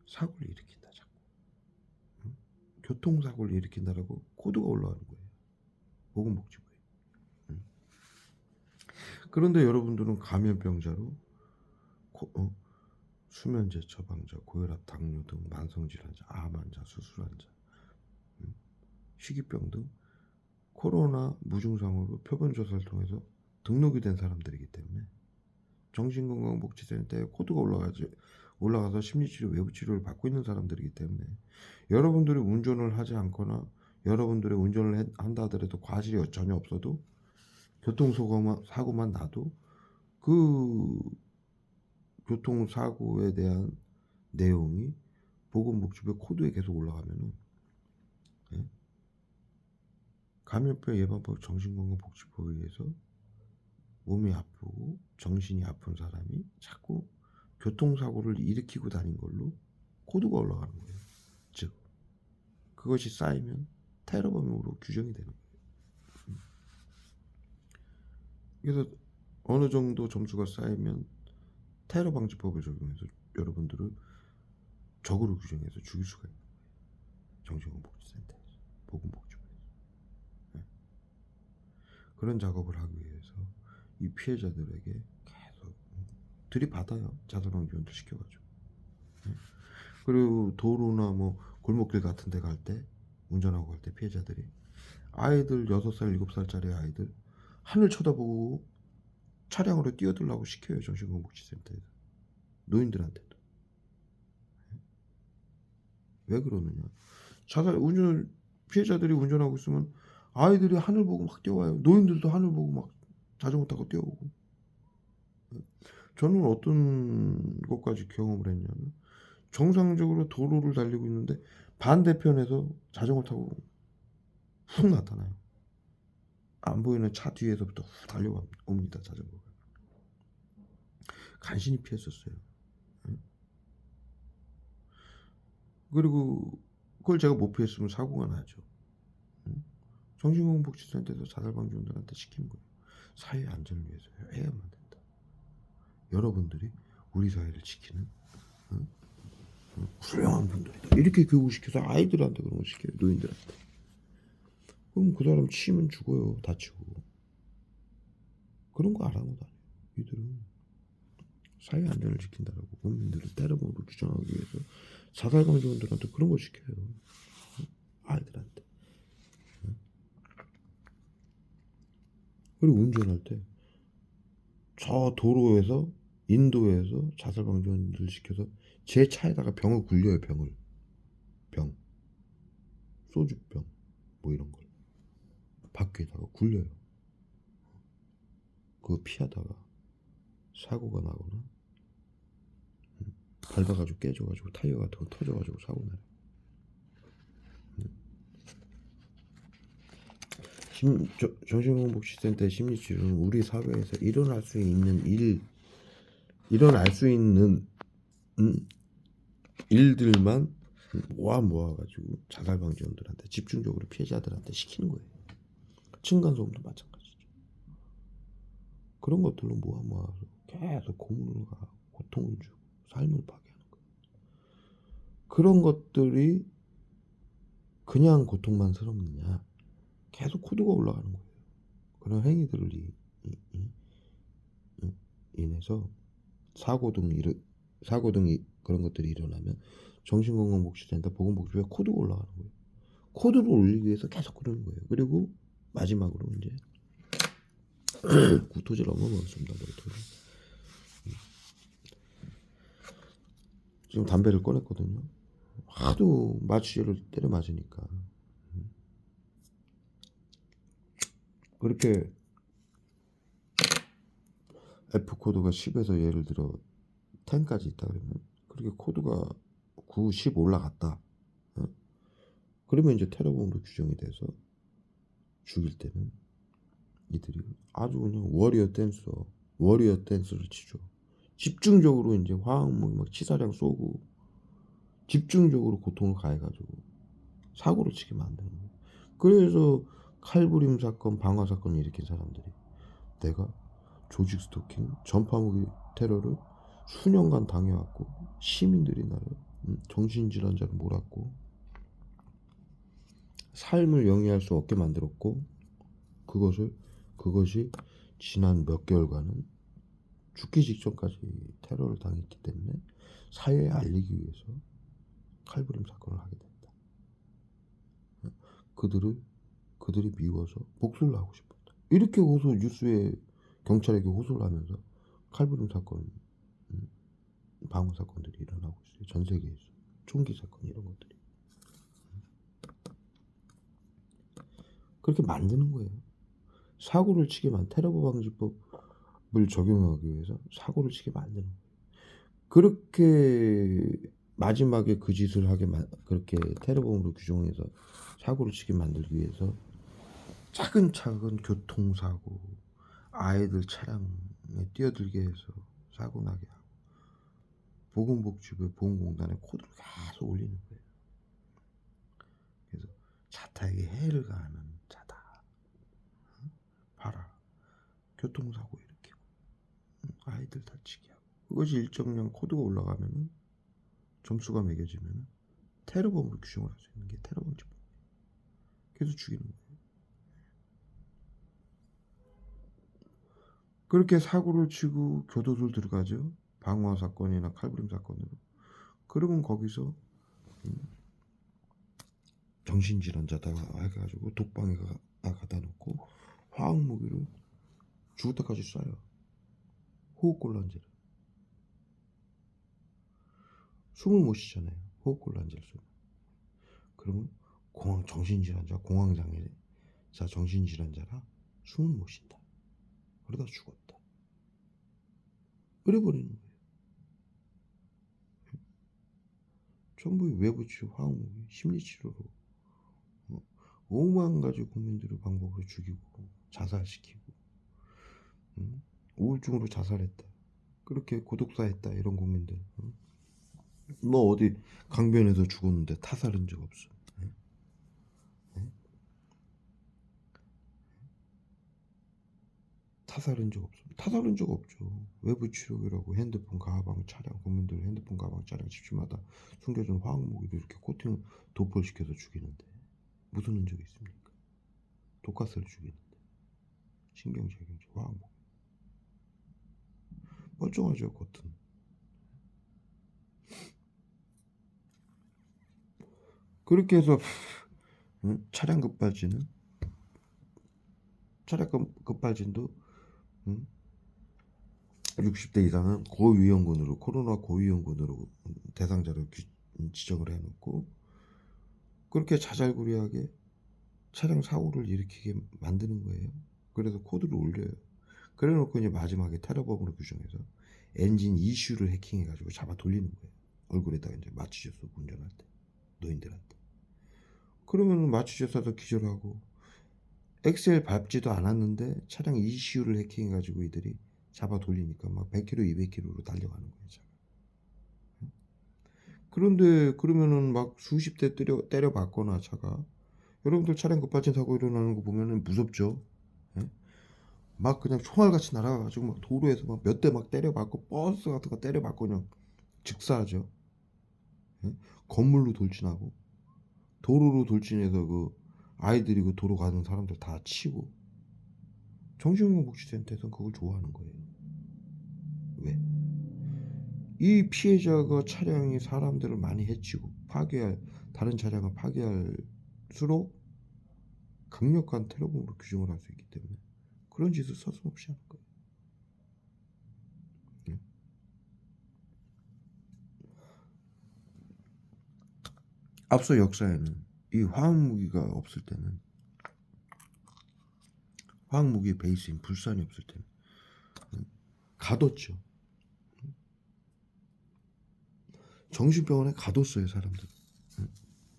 사고를 일으킨다 자꾸. 교통사고를 일으킨다라고 코드가 올라가는 거예요. 보건복지부에. 그런데 여러분들은 감염병자로 수면제 처방자, 고혈압, 당뇨 등 만성질환자, 암 환자, 수술환자, 희귀병 등 코로나 무증상으로 표본조사를 통해서 등록이 된 사람들이기 때문에 정신건강복지센터에 코드가 올라가서 심리치료, 외부치료를 받고 있는 사람들이기 때문에 여러분들이 운전을 하지 않거나 여러분들이 운전을 한다 하더라도 과실이 전혀 없어도 교통사고만 나도 그 교통사고에 대한 내용이 보건복지부 코드에 계속 올라가면은 감염병 예방법, 정신건강복지법에 의해서 몸이 아프고 정신이 아픈 사람이 자꾸 교통사고를 일으키고 다닌 걸로 코드가 올라가는 거예요. 즉 그것이 쌓이면 테러범으로 규정이 되는 거예요. 그래서 어느 정도 점수가 쌓이면 테러방지법을 적용해서 여러분들을 적으로 규정해서 죽일 수가 있는 거예요. 정신건강복지센터에서, 보건복지부에서. 그런 작업을 하기 위해서 이 피해자들에게 계속 들이받아요. 자살방지원들 시켜가지고. 그리고 도로나 골목길 같은 데 갈 때 운전하고 갈 때 피해자들이 아이들 6살 7살짜리 아이들 하늘 쳐다보고 차량으로 뛰어들라고 시켜요. 정신건강복지센터에서. 노인들한테도. 왜 그러느냐? 운전 피해자들이 운전하고 있으면 아이들이 하늘 보고 막 뛰어와요. 노인들도 하늘 보고 막 자전거 타고 뛰어오고. 저는 어떤 것까지 경험을 했냐면 정상적으로 도로를 달리고 있는데 반대편에서 자전거 타고 훅 나타나요. 안 보이는 차 뒤에서부터 훅 달려옵니다. 자전거가. 간신히 피했었어요. 그리고 그걸 제가 못 피했으면 사고가 나죠. 정신건강복지센터에서 자살방지원들한테 시킨 거예요. 사회 안전을 위해서 해야만 된다. 여러분들이 우리 사회를 지키는 훌륭한 분들이다. 이렇게 교육시켜서 아이들한테 그런 걸 시켜요. 노인들한테. 그럼 그 사람 치면 죽어요. 다치고. 그런 거 안 하고 다녀요. 이들은 사회 안전을 지킨다라고 국민들을 때려먹으로 규정하기 위해서 자살방지원들한테 그런 걸 시켜요. 아이들한테. 그리고 운전할 때 저 도로에서 인도에서 자살방지원들 시켜서 제 차에다가 병을 굴려요. 병 소주병 뭐 이런 걸 바퀴에다가 굴려요. 그거 피하다가 사고가 나거나 밟아가지고 깨져가지고 타이어 같은 거 터져가지고 사고 나요. 정신건강복지센터의 심리치료는 우리 사회에서 일어날 수 있는 일들만 모아가지고 자살방지원들한테 집중적으로 피해자들한테 시키는 거예요. 층간소음도 마찬가지죠. 그런 것들로 모아서 계속 고문을 가고 고통을 주고 삶을 파괴하는 거예요. 그런 것들이 그냥 고통만 스럽느냐? 계속 코드가 올라가는 거예요. 그런 행위들을 인해서 사고 등 그런 것들이 일어나면 정신건강복지센터 보건복지부에 코드가 올라가는 거예요. 코드를 올리기 위해서 계속 그러는 거예요. 그리고 마지막으로 이제 구토질 어마어마했습니다. 지금 담배를 꺼냈거든요. 하도 마취제를 때려 맞으니까. 그렇게 F코드가 10에서 예를 들어 10까지 있다 그러면 그렇게 코드가 9, 10 올라갔다. 그러면 이제 테러범으로 규정이 돼서 죽일 때는 이들이 아주 그냥 워리어 댄스를 치죠. 집중적으로 이제 화학무기 막 치사량 쏘고 집중적으로 고통을 가해가지고 사고를 치게 만드는 거예요. 그래서 칼부림 사건, 방화 사건을 일으킨 사람들이 내가 조직 스토킹, 전파무기 테러를 수년간 당해왔고 시민들이 나를 정신질환자로 몰았고 삶을 영위할 수 없게 만들었고 그것이 지난 몇 개월간은 죽기 직전까지 테러를 당했기 때문에 사회에 알리기 위해서 칼부림 사건을 하게 된다. 그들이 미워서 복수를 하고 싶었다. 이렇게 뉴스에 경찰에게 호소를 하면서 칼부림 사건, 방어 사건들이 일어나고 있어요. 전 세계에서 총기 사건 이런 것들이 그렇게 만드는 거예요. 사고를 치게 테러방지법을 적용하기 위해서 사고를 치게 만드는 거예요. 그렇게 마지막에 그 짓을 그렇게 테러범으로 규정해서 사고를 치게 만들기 위해서 차근차근 교통사고, 아이들 차량에 뛰어들게 해서 사고 나게 하고 보건복지부의 보건공단에 코드를 계속 올리는 거예요. 그래서 자타에게 해를 가하는 자다. 봐라. 교통사고 일으키고 아이들 다치게 하고 그것이 일정량 코드가 올라가면 점수가 매겨지면 테러범으로 규정을 할 수 있는 게 테러방지법. 계속 죽이는 거예요. 그렇게 사고를 치고 교도소를 들어가죠. 방화 사건이나 칼부림 사건으로. 그러면 거기서 정신질환자다 해가지고 독방에 가다 놓고 화학무기를 죽을 때까지 쏴요. 호흡곤란제를. 숨을 못 쉬잖아요. 호흡곤란제를 쏘면. 그러면 공황장애자 정신질환자라 숨을 못 쉰다. 그러다 죽었다. 그래버리는 거예요. 전부 외부 치료, 화학무기, 심리치료로 5만 가지 국민들을 방법으로 죽이고 자살시키고 우울증으로 자살했다. 그렇게 고독사했다. 이런 국민들. 너 어디 강변에서 죽었는데 타살한 적 없어. 타살한 적 없어. 타살한 적 없죠. 외부 치료기라고 핸드폰, 가방, 차량, 국민들 핸드폰, 가방, 차량 집집마다 숨겨진 화학무기도 이렇게 코팅 도포시켜서 죽이는데 무슨 흔적이 있습니까? 독가스를 죽이는데 신경제경제 화학무기 멀쩡하죠. 겉은. 그렇게 해서 차량 급발진도 60대 이상은 고위험군으로 코로나 고위험군으로 대상자로 지정을 해놓고 그렇게 자잘구레하게 차량 사고를 일으키게 만드는 거예요. 그래서 코드를 올려요. 그래놓고 이제 마지막에 테러범으로 규정해서 엔진 이슈를 해킹해가지고 잡아 돌리는 거예요. 얼굴에다가 이제 마취제 쏘고 운전할 때 노인들한테. 그러면 마취제 쏴서 기절하고 엑셀 밟지도 않았는데 차량 이슈를 해킹해가지고 이들이 잡아 돌리니까 막 100km, 200km로 달려가는 거예요. 차가. 그런데 그러면은 막 수십 대 때려 박거나 차가 여러분들 차량 급발진 사고 일어나는 거 보면은 무섭죠. 예? 막 그냥 총알같이 날아가가지고 막 도로에서 막 몇 대 막 때려 박고 버스 같은 거 때려 박고 그냥 즉사하죠. 예? 건물로 돌진하고 도로로 돌진해서 그 아이들이 그 도로 가는 사람들 다 치고 정신건강복지센터에서는 그걸 좋아하는 거예요. 왜? 이 피해자가 차량이 사람들을 많이 해치고 다른 차량을 파괴할수록 강력한 테러범으로 규정을 할 수 있기 때문에 그런 짓을 서슴없이 하는 거예요. 네? 앞서 역사에는 이 화학무기가 없을 때는 화학무기 베이스인 불산이 없을 때는 가뒀죠. 정신병원에 가뒀어요. 사람들.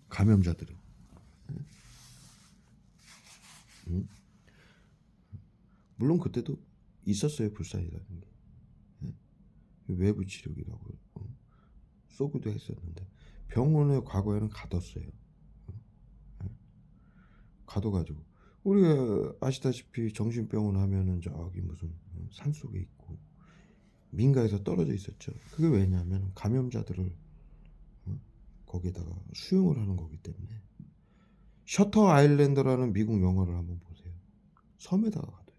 감염자들은. 물론 그때도 있었어요. 불산이라는 게. 외부 치료기라고 쏘기도 했었는데 병원에 과거에는 가뒀어요. 가둬가지고 우리가 아시다시피 정신병원 하면은 저기 무슨 산속에 있고 민가에서 떨어져 있었죠. 그게 왜냐하면 감염자들을 거기에다가 수용을 하는 거기 때문에. 셔터 아일랜드라는 미국 영화를 한번 보세요. 섬에다가 가둬요.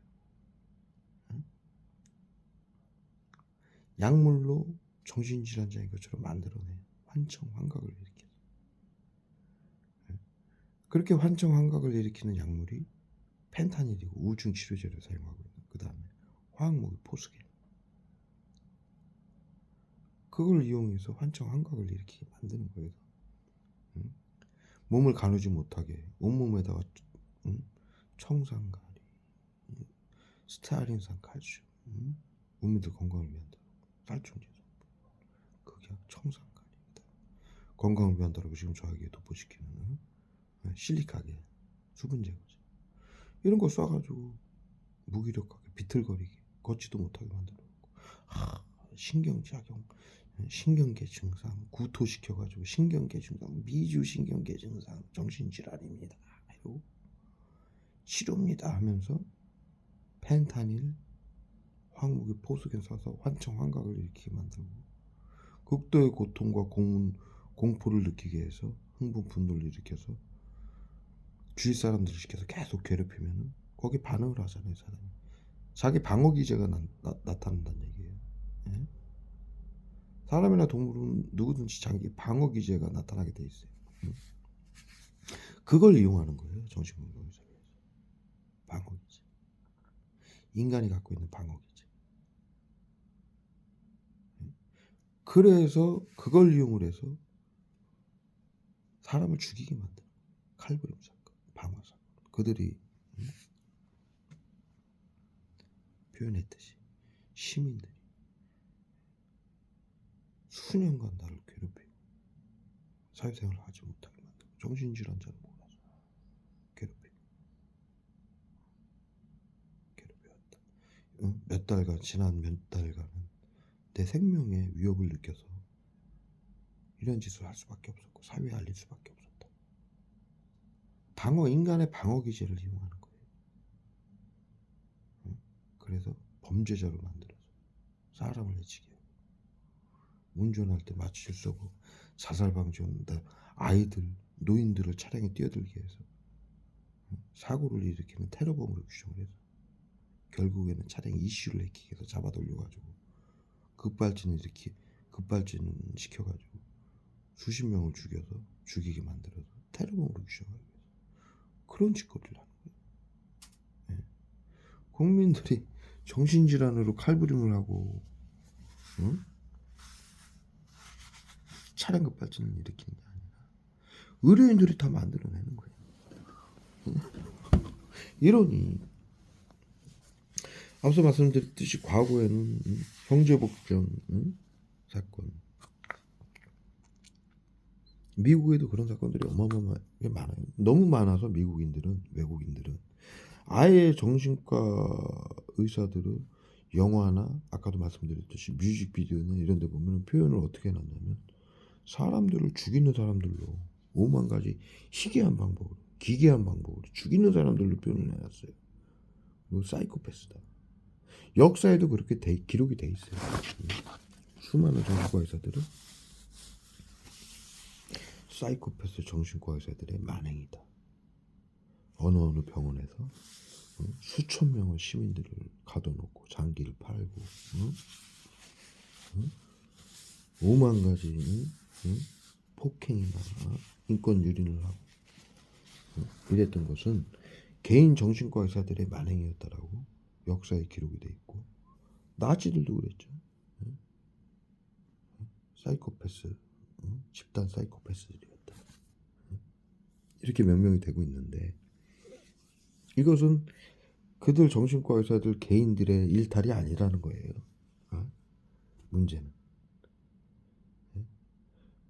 약물로 정신질환자인 것처럼 만들어내요. 환청 환각을 일으켜서. 그렇게 환청 환각을 일으키는 약물이 펜타닐이고 우울증 치료제를 사용하고 있는. 그 다음에 화학무기 포스겐. 그걸 이용해서 환청 환각을 일으키게 만드는 거예요. 몸을 가누지 못하게 온몸에다가 청산가리, 스테아린산 칼슘, 국민들 건강을 위한다고 살충제 극약 청산가리입니다. 건강을 위한다고 지금 저에게 도포시키는 실리카겔 수분 제거제 이런 거 쏴가지고 무기력하게 비틀거리게 걷지도 못하게 만들어놓고 신경작용 신경계 증상 구토시켜가지고 신경계 증상 미주 신경계 증상 정신질환입니다. 이러고 치료입니다 하면서 펜타닐 화학무기 포스겐 쏴서 환청 환각을 일으키게 만들고 극도의 고통과 공포를 느끼게 해서 흥분 분노를 일으켜서 주위 사람들을 시켜서 계속 괴롭히면 거기 반응을 하잖아요. 사람이 자기 방어 기제가 나타난다는 얘기예요. 예? 사람이나 동물은 누구든지 자기 방어 기제가 나타나게 돼 있어요. 그걸 이용하는 거예요. 정신건강 의사를. 방어기제. 인간이 갖고 있는 방어기제. 그래서 그걸 이용을 해서 사람을 죽이게 만드는 칼부림 사건, 방화 사건. 그들이 표현했듯이 시민들이 수년간 나를 괴롭히고 사회생활을 하지 못하게 만들고 정신질환자를 몰아서 괴롭혀왔다. 몇 달간 지난 몇 달간은 내 생명에 위협을 느껴서 이런 짓을 할 수밖에 없었고 사회에 알릴 수밖에 없었다. 인간의 방어 기제를 이용하는 거예요. 그래서 범죄자로 만들어서 사람을 해치게 하고 운전할 때 마취를 쏘고 자살 방지하는데 아이들, 노인들을 차량에 뛰어들게 해서 사고를 일으키는 테러범으로 규정을 해서 결국에는 차량 이슈를 해키게 해서 잡아 돌려가지고 급발진 시켜가지고 수십 명을 죽이게 만들어서 테러범으로 규정하기 위해서 그런 짓거리를 하는 거예요. 네. 국민들이 정신질환으로 칼부림을 하고 차량 급발진을 일으키는 게 아니라 의료인들이 다 만들어내는 거예요. 이러니 앞서 말씀드렸듯이 과거에는 형제복전 사건, 미국에도 그런 사건들이 어마어마하게 많아요. 너무 많아서 외국인들은 아예 정신과 의사들은 영화나 아까도 말씀드렸듯이 뮤직비디오나 이런 데 보면 표현을 어떻게 해놨냐면 사람들을 죽이는 사람들로 오만 가지 희귀한 방법으로 기괴한 방법으로 죽이는 사람들로 표현을 해놨어요. 그리고 사이코패스다. 역사에도 그렇게 기록이 돼 있어요. 수많은 정신과 의사들은 사이코패스 정신과 의사들의 만행이다. 어느 병원에서 수천 명의 시민들을 가둬놓고 장기를 팔고 오만 가지 폭행이나 인권 유린을 하고 이랬던 것은 개인 정신과 의사들의 만행이었다라고 역사에 기록이 돼 있고 나치들도 그랬죠. 사이코패스, 집단 사이코패스들이었다. 이렇게 명명이 되고 있는데 이것은 그들 정신과 의사들 개인들의 일탈이 아니라는 거예요. 문제는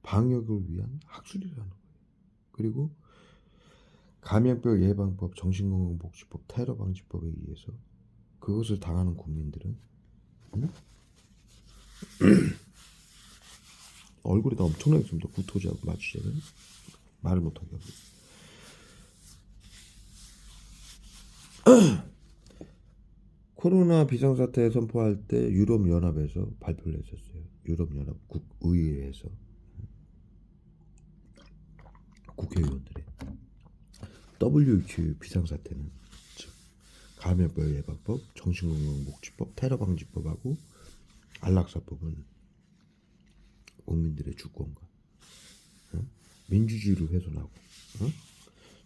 방역을 위한 학술이라는 거예요. 그리고 감염병 예방법, 정신건강복지법, 테러방지법에 의해서 그것을 당하는 국민들은 얼굴에다 엄청나게 씁니다. 구토제하고 마취제는 말을 못하게 하고 코로나 비상사태 선포할 때 유럽연합에서 발표를 했었어요. 유럽연합 국의회에서 국회의원들이 WHO 비상사태는 즉 감염병 예방법, 정신건강복지법, 테러방지법하고 안락사법은 국민들의 주권과 민주주의를 훼손하고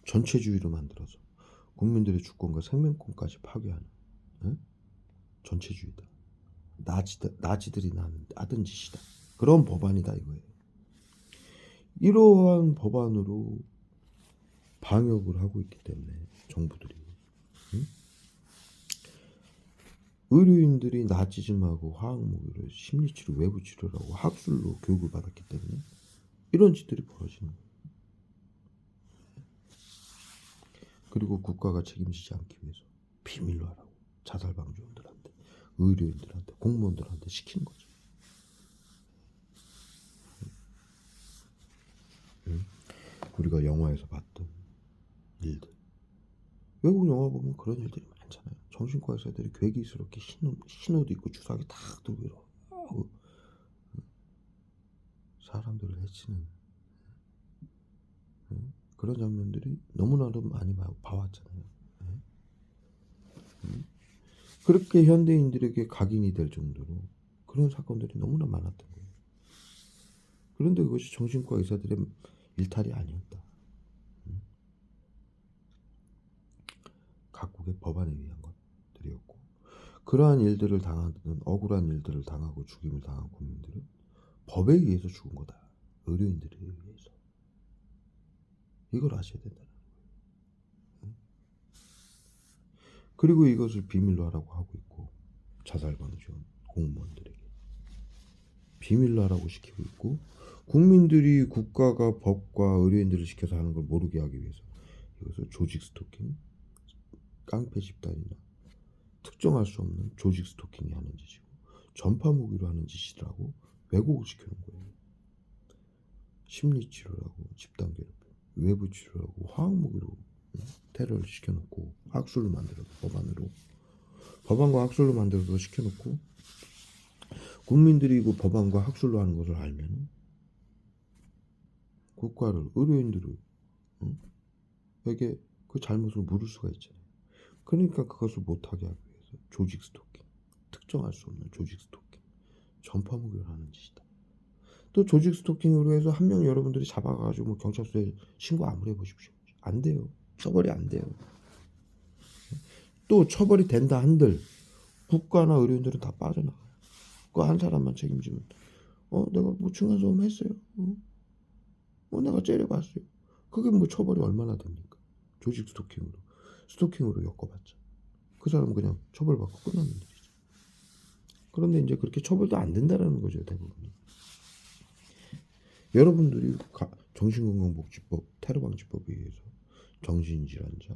전체주의로 만들어서 국민들의 주권과 생명권까지 파괴하는 전체주의다. 나치들이 하던 짓이다. 그런 법안이다 이거예요. 이러한 법안으로 방역을 하고 있기 때문에 정부들이 의료인들이 나치즘하고 화학무기를 심리치료, 외부치료라고 학술로 교육을 받았기 때문에 이런 짓들이 벌어지는 거예요. 그리고 국가가 책임지지 않기 위해서 비밀로 하라고 자살방지원들한테, 의료인들한테, 공무원들한테 시키는 거죠. 우리가 영화에서 봤던 일들, 외국 영화 보면 그런 일들이 많잖아요. 정신과 의사들이 괴기스럽게 흰 옷 입고 주사기 탁 들고 사람들을 해치는 그런 장면들이 너무나도 많이 봐왔잖아요. 그렇게 현대인들에게 각인이 될 정도로 그런 사건들이 너무나 많았던 거예요. 그런데 그것이 정신과 의사들의 일탈이 아니었다. 대한민국의 법안에 의한 것들이었고, 그러한 일들을 당하던 억울한 일들을 당하고 죽임을 당한 국민들은 법에 의해서 죽은 거다. 의료인들에 의해서. 이걸 아셔야 된다는 거예요. 그리고 이것을 비밀로 하라고 하고 있고, 자살방지원 공무원들에게 비밀로 하라고 시키고 있고, 국민들이 국가가 법과 의료인들을 시켜서 하는 걸 모르게 하기 위해서 이것을 조직 스토킹, 깡패 집단이나 특정할 수 없는 조직 스토킹이 하는 짓이고, 전파 무기로 하는 짓이라고 왜곡을 시켜놓은 거예요. 심리치료라고 집단 괴롭힘, 외부 치료라고 화학 무기로 테러를 시켜놓고, 학술로 만들어서 법안과 학술로 만들어서 시켜놓고, 국민들이 그 법안과 학술로 하는 것을 알면 국가를, 의료인들을 에게 그 잘못을 물을 수가 있잖아요. 그러니까 그것을 못하게 하기 위해서 조직 스토킹, 특정할 수 없는 조직 스토킹, 전파 무기를 하는 짓이다. 또 조직 스토킹으로 해서 한 명 여러분들이 잡아가지고 뭐 경찰서에 신고 아무리 해보십시오. 안 돼요. 처벌이 안 돼요. 또 처벌이 된다 한들 국가나 의료인들은 다 빠져나가요. 그 한 사람만 책임지면 내가 뭐 층간소음 했어요. 내가 째려봤어요. 그게 뭐 처벌이 얼마나 됩니까? 조직 스토킹으로 엮어봤자 그 사람은 그냥 처벌받고 끝나는 일이죠. 그런데 이제 그렇게 처벌도 안 된다라는 거죠, 대부분이. 여러분들이 정신건강복지법, 테러방지법에 의해서 정신질환자,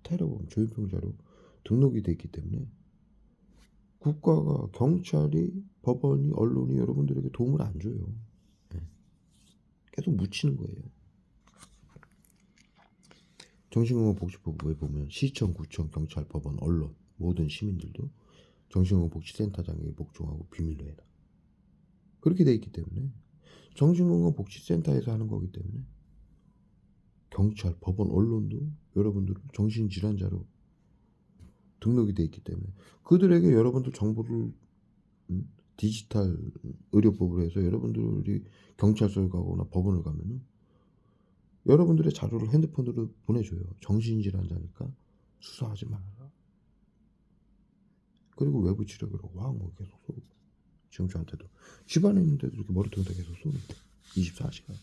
테러범, 조현병자로 등록이 돼 있기 때문에 국가가, 경찰이, 법원이, 언론이 여러분들에게 도움을 안 줘요. 계속 묻히는 거예요. 정신건강복지법에 보면 시청, 구청, 경찰, 법원, 언론, 모든 시민들도 정신건강복지센터장에게 복종하고 비밀로 해라. 그렇게 돼 있기 때문에 정신건강복지센터에서 하는 거기 때문에 경찰, 법원, 언론도 여러분들을 정신질환자로 등록이 돼 있기 때문에 그들에게 여러분들 정보를 디지털 의료법으로 해서 여러분들이 경찰서를 가거나 법원을 가면은 여러분들의 자료를 핸드폰으로 보내줘요. 정신질환자니까 수사하지 말아라. 그리고 외부 치료비로 화학무 계속 쏘고, 지금 저한테도 집안에 있는데도 이렇게 머리통에다 계속 쏘는데 24시간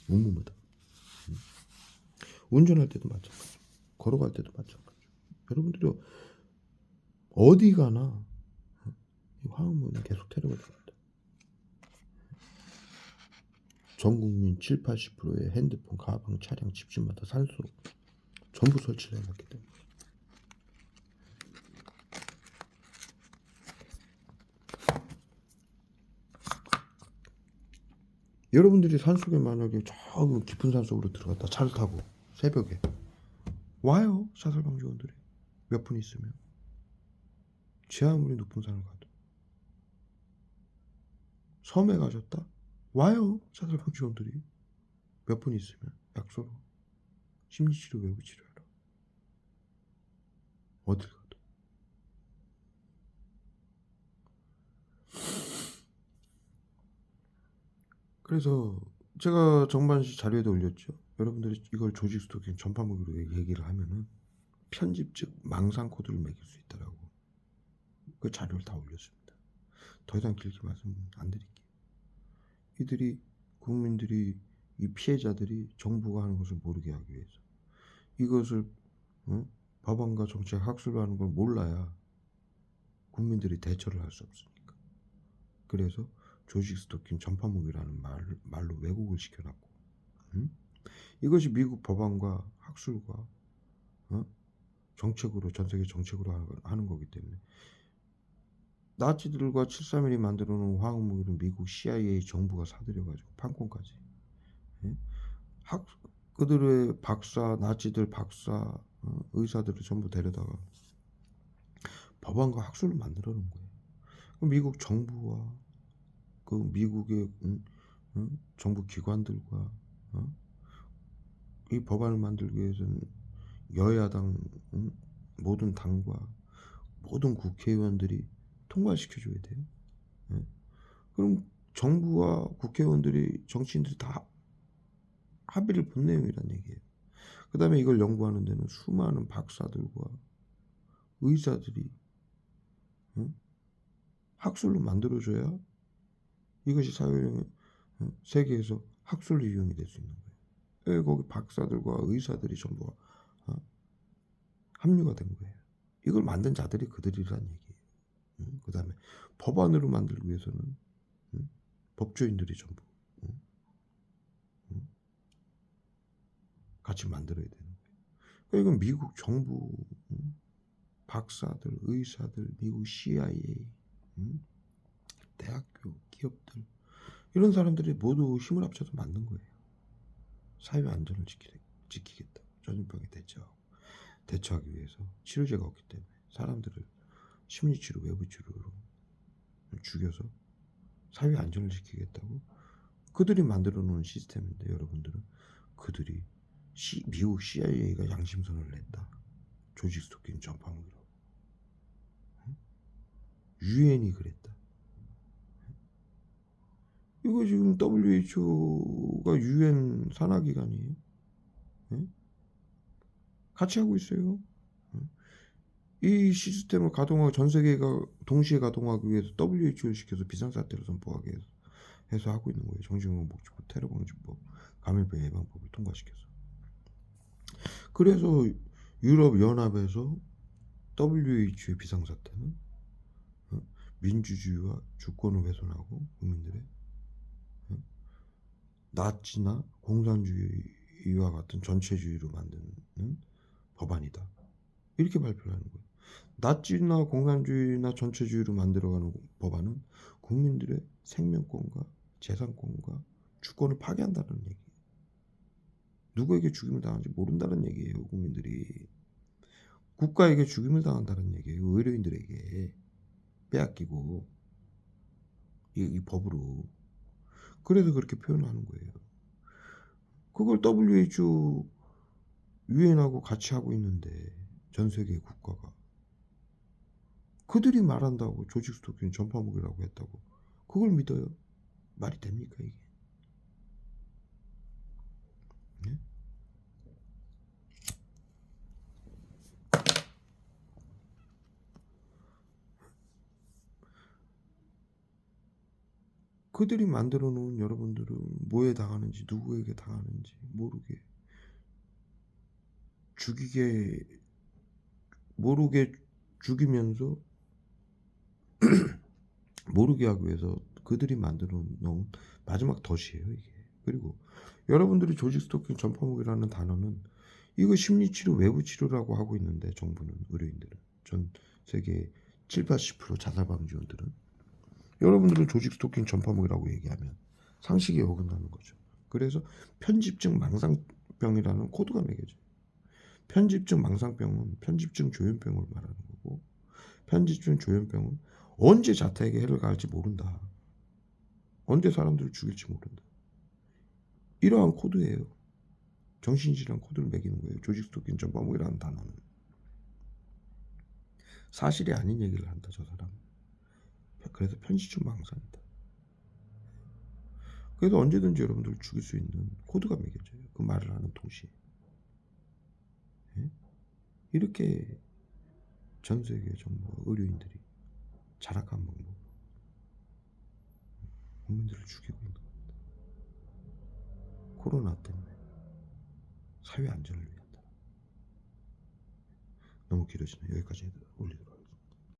묵묵하다. 운전할 때도 마찬가지, 걸어갈 때도 마찬가지. 여러분들이 어디 가나 화학무는 계속 테러가 됩니다. 전 국민 7, 80%의 핸드폰, 가방, 차량, 집집마다 산소 전부 설치를 해놨기 때문에. 여러분들이 산속에 만약에 저 깊은 산속으로 들어갔다 차를 타고 새벽에 와요. 자살방지원들이 몇 분 있으면, 제 아무리 높은 산을 가도 섬에 가셨다 와요. 자살방지원들이 몇 분 있으면 약소로 심리치료, 외부치료하러 어딜 가도. 그래서 제가 정반시 자료에도 올렸죠. 여러분들이 이걸 조직 스토킹, 전파 무기로 얘기를 하면은 편집, 즉 망상 코드를 매길 수 있다라고 그 자료를 다 올렸습니다. 더 이상 길게 말씀 안 드릴게요. 이들이, 국민들이, 이 피해자들이 정부가 하는 것을 모르게 하기 위해서 이것을 법안과 정책, 학술로 하는 걸 몰라야 국민들이 대처를 할 수 없으니까. 그래서 조직 스토킹, 전파 무기라는 말로 왜곡을 시켜놨고, 이것이 미국 법안과 학술과 정책으로, 전 세계 정책으로 하는 거기 때문에 나치들과 731이 만들어 놓은 화학무기를 미국 CIA 정부가 사들여가지고 판권까지, 그들의 박사, 나치들 박사, 의사들을 전부 데려다가 법안과 학술을 만들어 놓은 거예요. 미국 정부와 그 미국의 정부 기관들과 이 법안을 만들기 위해서는 여야당, 모든 당과 모든 국회의원들이 통과시켜줘야 돼요. 그럼 정부와 국회의원들이, 정치인들이 다 합의를 본 내용이란 얘기예요. 그 다음에 이걸 연구하는 데는 수많은 박사들과 의사들이 응? 학술로 만들어줘야 이것이 세계에서 학술로 이용이 될 수 있는 거예요. 왜 거기 박사들과 의사들이 전부 어? 합류가 된 거예요. 이걸 만든 자들이 그들이란 얘기예요. 응? 그 다음에 법안으로 만들기 위해서는 응? 법조인들이 전부 응? 응? 같이 만들어야 되는 거예요. 그러니까 이건 미국 정부 응? 박사들, 의사들, 미국 CIA, 응? 대학교, 기업들 이런 사람들이 모두 힘을 합쳐서 만든 거예요. 사회 안전을 지키겠다. 전염병에 대처하기 위해서 치료제가 없기 때문에 사람들을 심리치료, 외부치료로 죽여서 사회 안전을 지키겠다고 그들이 만들어 놓은 시스템인데 여러분들은 그들이 미국 CIA가 양심선을 냈다. 조직 스토킹 전파물이라고. 유엔이 그랬다. 이거 지금 WHO가 유엔 산하기관이에요. 네? 같이 하고 있어요. 이 시스템을 가동하고 전 세계가 동시에 가동하기 위해서 WHO를 시켜서 비상사태를 선포하게 해서 하고 있는 거예요. 정신건강복지법, 테러방지법, 감염병 예방법을 통과시켜서. 그래서 유럽 연합에서 WHO의 비상사태는 민주주의와 주권을 훼손하고 국민들의 나치나 공산주의와 같은 전체주의로 만드는 법안이다. 이렇게 발표를 하는 거예요. 나치나 공산주의나 전체주의로 만들어가는 법안은 국민들의 생명권과 재산권과 주권을 파괴한다는 얘기예요. 누구에게 죽임을 당하는지 모른다는 얘기예요. 국민들이. 국가에게 죽임을 당한다는 얘기예요. 의료인들에게 빼앗기고 이 법으로. 그래서 그렇게 표현하는 거예요. 그걸 WHO 유엔하고 같이 하고 있는데 전 세계 국가가 그들이 말한다고 조직 스토킹 전파목이라고 했다고 그걸 믿어요? 말이 됩니까 이게? 네? 그들이 만들어 놓은 여러분들은 뭐에 당하는지 누구에게 당하는지 모르게 모르게 죽이면서 모르게 하기 위해서 그들이 만들어 놓은 마지막 덫이에요 이게. 그리고 여러분들이 조직 스토킹 전파목이라는 단어는 이거 심리치료 외부치료라고 하고 있는데 정부는 의료인들은 전 세계 70~80% 자살방지원들은 여러분들은 조직 스토킹 전파목이라고 얘기하면 상식에 어긋나는 거죠. 그래서 편집증 망상병이라는 코드가 매겨져요. 편집증 망상병은 편집증 조현병을 말하는 거고 편집증 조현병은 언제 자타에게 해를 가할지 모른다. 언제 사람들을 죽일지 모른다. 이러한 코드예요. 정신질환 코드를 매기는 거예요. 조직 스토킹 전파목이라는 단어는. 사실이 아닌 얘기를 한다 저 사람. 그래서 편집증 망상이다. 그래서 언제든지 여러분들을 죽일 수 있는 코드가 매겨져요. 그 말을 하는 동시에. 예? 이렇게 전 세계 정부와 의료인들이 자락한 방법 국민들을 죽이고 있는 겁니다. 코로나 때문에 사회 안전을 위한다. 너무 길어지네. 여기까지 올리도록